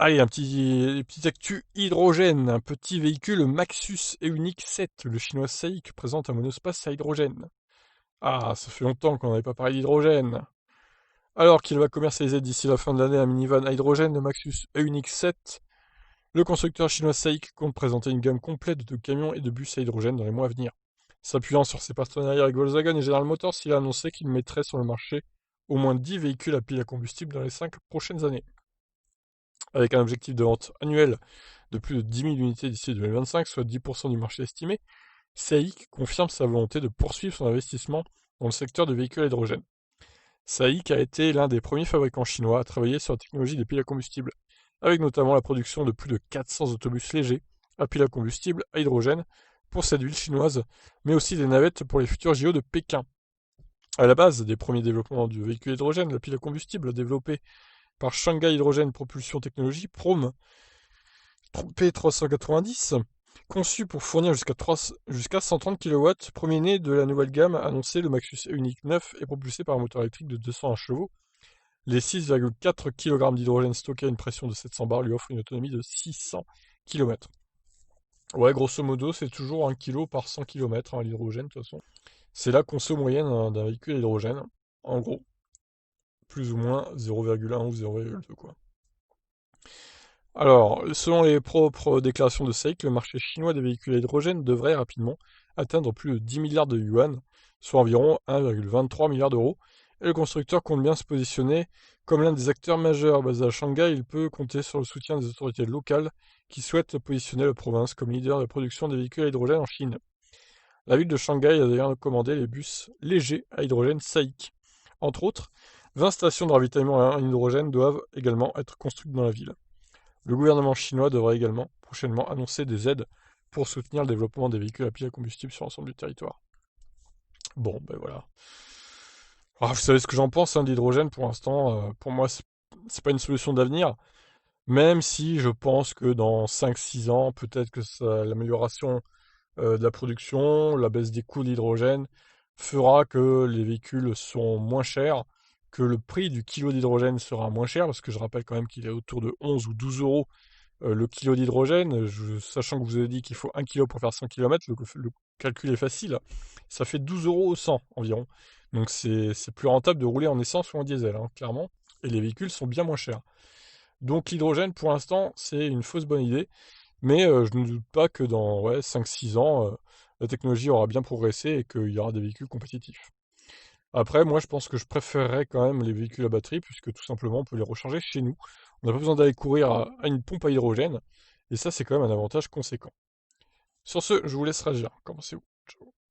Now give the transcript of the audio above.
Allez, petit actu hydrogène. Un petit véhicule Maxus et unique 7. Le chinois SAIC présente un monospace à hydrogène. Ah, ça fait longtemps qu'on n'avait pas parlé d'hydrogène. Alors qu'il va commercialiser d'ici la fin de l'année un minivan à hydrogène, le Maxus e-unique 7, le constructeur chinois SAIC compte présenter une gamme complète de camions et de bus à hydrogène dans les mois à venir. S'appuyant sur ses partenariats avec Volkswagen et General Motors, il a annoncé qu'il mettrait sur le marché au moins 10 véhicules à pile à combustible dans les 5 prochaines années. Avec un objectif de vente annuel de plus de 10 000 unités d'ici 2025, soit 10% du marché estimé, SAIC confirme sa volonté de poursuivre son investissement dans le secteur de véhicules à hydrogène. SAIC a été l'un des premiers fabricants chinois à travailler sur la technologie des piles à combustible, avec notamment la production de plus de 400 autobus légers à piles à combustible à hydrogène pour cette ville chinoise, mais aussi des navettes pour les futurs JO de Pékin. À la base des premiers développements du véhicule hydrogène, la pile à combustible développée par Shanghai Hydrogen Propulsion Technology, PROM, P390, conçu pour fournir jusqu'à 130 kW, premier-né de la nouvelle gamme annoncée, le Maxus E-Unique 9 est propulsé par un moteur électrique de 201 chevaux. Les 6,4 kg d'hydrogène stocké à une pression de 700 bars lui offrent une autonomie de 600 km. Ouais, grosso modo, c'est toujours 1 kg par 100 km, l'hydrogène, de toute façon. C'est la conso moyenne d'un véhicule à hydrogène, en gros. Plus ou moins 0,1 ou 0,2, quoi. Alors, selon les propres déclarations de SAIC, le marché chinois des véhicules à hydrogène devrait rapidement atteindre plus de 10 milliards de yuan, soit environ 1,23 milliard d'euros, et le constructeur compte bien se positionner comme l'un des acteurs majeurs. Basé à Shanghai, il peut compter sur le soutien des autorités locales qui souhaitent positionner la province comme leader de la production des véhicules à hydrogène en Chine. La ville de Shanghai a d'ailleurs commandé les bus légers à hydrogène SAIC. Entre autres, 20 stations de ravitaillement en hydrogène doivent également être construites dans la ville. Le gouvernement chinois devrait également prochainement annoncer des aides pour soutenir le développement des véhicules à pile à combustible sur l'ensemble du territoire. Bon, ben voilà. Alors, vous savez ce que j'en pense de l'hydrogène pour l'instant. Pour moi, c'est pas une solution d'avenir, même si je pense que dans 5-6 ans, peut-être que l'amélioration de la production, la baisse des coûts de l'hydrogène fera que les véhicules seront moins chers, que le prix du kilo d'hydrogène sera moins cher, parce que je rappelle quand même qu'il est autour de 11 ou 12 euros le kilo d'hydrogène, sachant que vous avez dit qu'il faut 1 kilo pour faire 100 km, le calcul est facile, ça fait 12 euros au 100 environ. Donc c'est plus rentable de rouler en essence ou en diesel, clairement, et les véhicules sont bien moins chers. Donc l'hydrogène, pour l'instant, c'est une fausse bonne idée, mais je ne doute pas que dans 5-6 ans, la technologie aura bien progressé et qu'il y aura des véhicules compétitifs. Après, moi, je pense que je préférerais quand même les véhicules à batterie, puisque tout simplement, on peut les recharger chez nous. On n'a pas besoin d'aller courir à une pompe à hydrogène. Et ça, c'est quand même un avantage conséquent. Sur ce, je vous laisse réagir. Commencez-vous. Ciao.